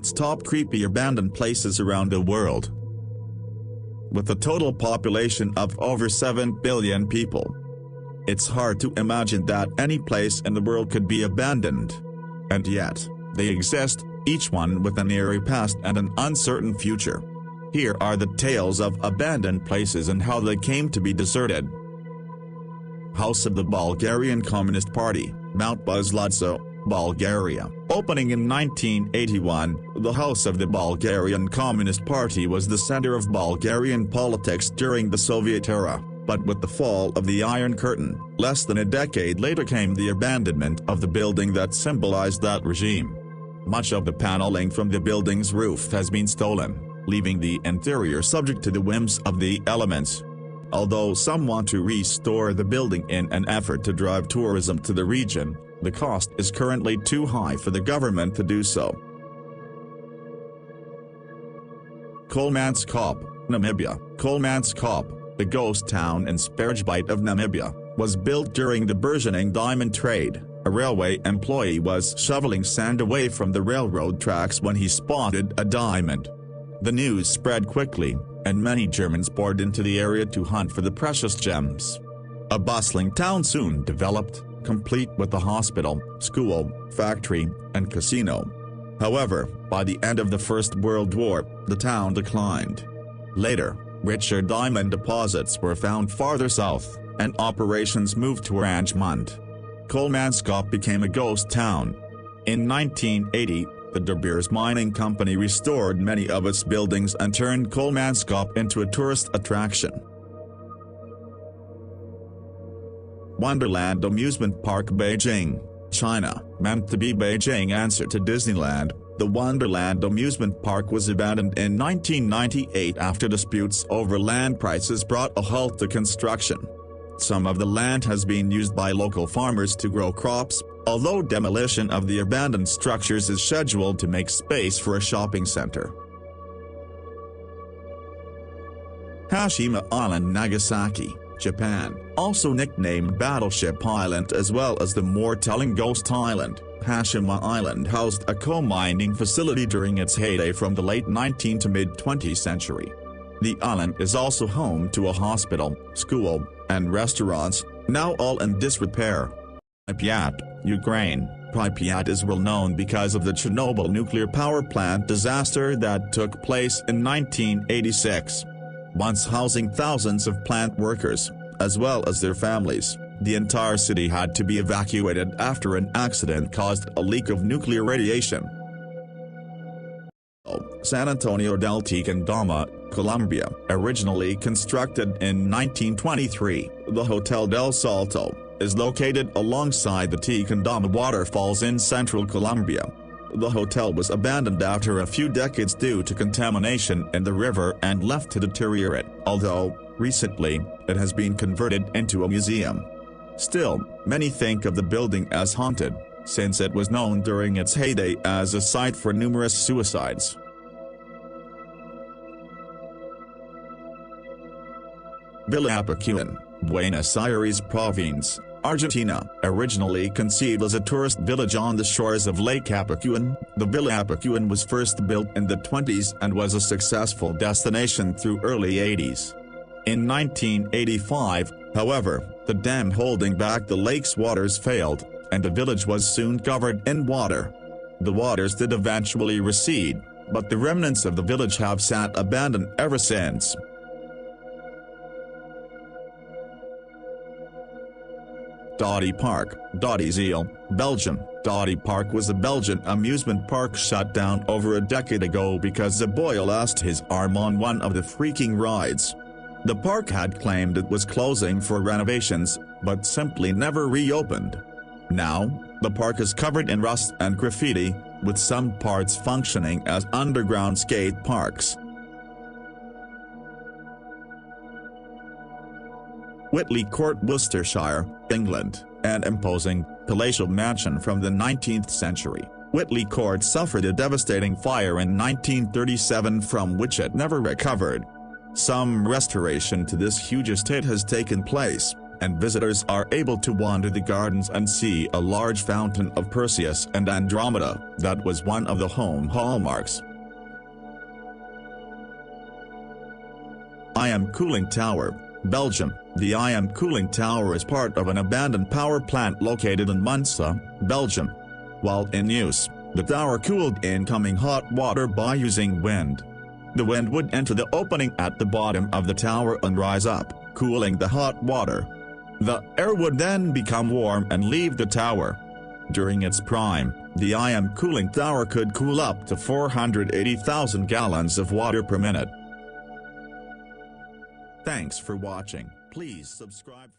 list's top creepy abandoned places around the world. With a total population of over 7 billion people, it's hard to imagine that any place in the world could be abandoned. And yet, they exist, each one with an eerie past and an uncertain future. Here are the tales of abandoned places and how they came to be deserted. House of the Bulgarian Communist Party, Mount Buzlazo, Bulgaria. Opening in 1981, the House of the Bulgarian Communist Party was the center of Bulgarian politics during the Soviet era, but with the fall of the Iron Curtain, less than a decade later came the abandonment of the building that symbolized that regime. Much of the paneling from the building's roof has been stolen, leaving the interior subject to the whims of the elements. Although some want to restore the building in an effort to drive tourism to the region, the cost is currently too high for the government to do so. Kolmanskop, Namibia. Kolmanskop, the ghost town in Sperrgebiet of Namibia, was built during the burgeoning diamond trade. A railway employee was shoveling sand away from the railroad tracks when he spotted a diamond. The news spread quickly, and many Germans poured into the area to hunt for the precious gems. A bustling town soon developed, complete with a hospital, school, factory, and casino. However, by the end of the First World War, the town declined. Later, richer diamond deposits were found farther south, and operations moved to Oranjemund. Kolmanskop became a ghost town. In 1980, the De Beers Mining Company restored many of its buildings and turned Kolmanskop into a tourist attraction. Wonderland Amusement Park, Beijing, China. Meant to be Beijing's answer to Disneyland, the Wonderland Amusement Park was abandoned in 1998 after disputes over land prices brought a halt to construction. Some of the land has been used by local farmers to grow crops, although demolition of the abandoned structures is scheduled to make space for a shopping center. Hashima Island, Nagasaki, Japan, also nicknamed Battleship Island as well as the more telling Ghost Island. Hashima Island housed a coal mining facility during its heyday from the late 19th to mid-20th century. The island is also home to a hospital, school, and restaurants, now all in disrepair. Pripyat, Ukraine. Pripyat is well known because of the Chernobyl nuclear power plant disaster that took place in 1986. Once housing thousands of plant workers, as well as their families, the entire city had to be evacuated after an accident caused a leak of nuclear radiation. San Antonio del Tequendama, Colombia. Originally constructed in 1923, the Hotel del Salto is located alongside the Tequendama waterfalls in central Colombia. The hotel was abandoned after a few decades due to contamination in the river and left to deteriorate, although, recently, it has been converted into a museum. Still, many think of the building as haunted, since it was known during its heyday as a site for numerous suicides. Villa Apucuan, Buenos Aires Province, Argentina. Originally conceived as a tourist village on the shores of Lake Apucuan, the Villa Apucuan was first built in the 1920s and was a successful destination through early 1980s. In 1985, however, the dam holding back the lake's waters failed, and the village was soon covered in water. The waters did eventually recede, but the remnants of the village have sat abandoned ever since. Dodi Park, Dodizeel, Belgium. Dodi Park was a Belgian amusement park shut down over a decade ago because a boy lost his arm on one of the freaking rides. The park had claimed it was closing for renovations, but simply never reopened. Now, the park is covered in rust and graffiti, with some parts functioning as underground skate parks. Whitley Court, Worcestershire, England, an imposing, palatial mansion from the 19th century. Whitley Court suffered a devastating fire in 1937 from which it never recovered. Some restoration to this huge estate has taken place, and visitors are able to wander the gardens and see a large fountain of Perseus and Andromeda, that was one of the home hallmarks. IM Cooling Tower, Belgium. The IM Cooling Tower is part of an abandoned power plant located in Monza, Belgium. While in use, the tower cooled incoming hot water by using wind. The wind would enter the opening at the bottom of the tower and rise up, cooling the hot water. The air would then become warm and leave the tower. During its prime, the IM Cooling Tower could cool up to 480,000 gallons of water per minute. Thanks for watching. Please subscribe.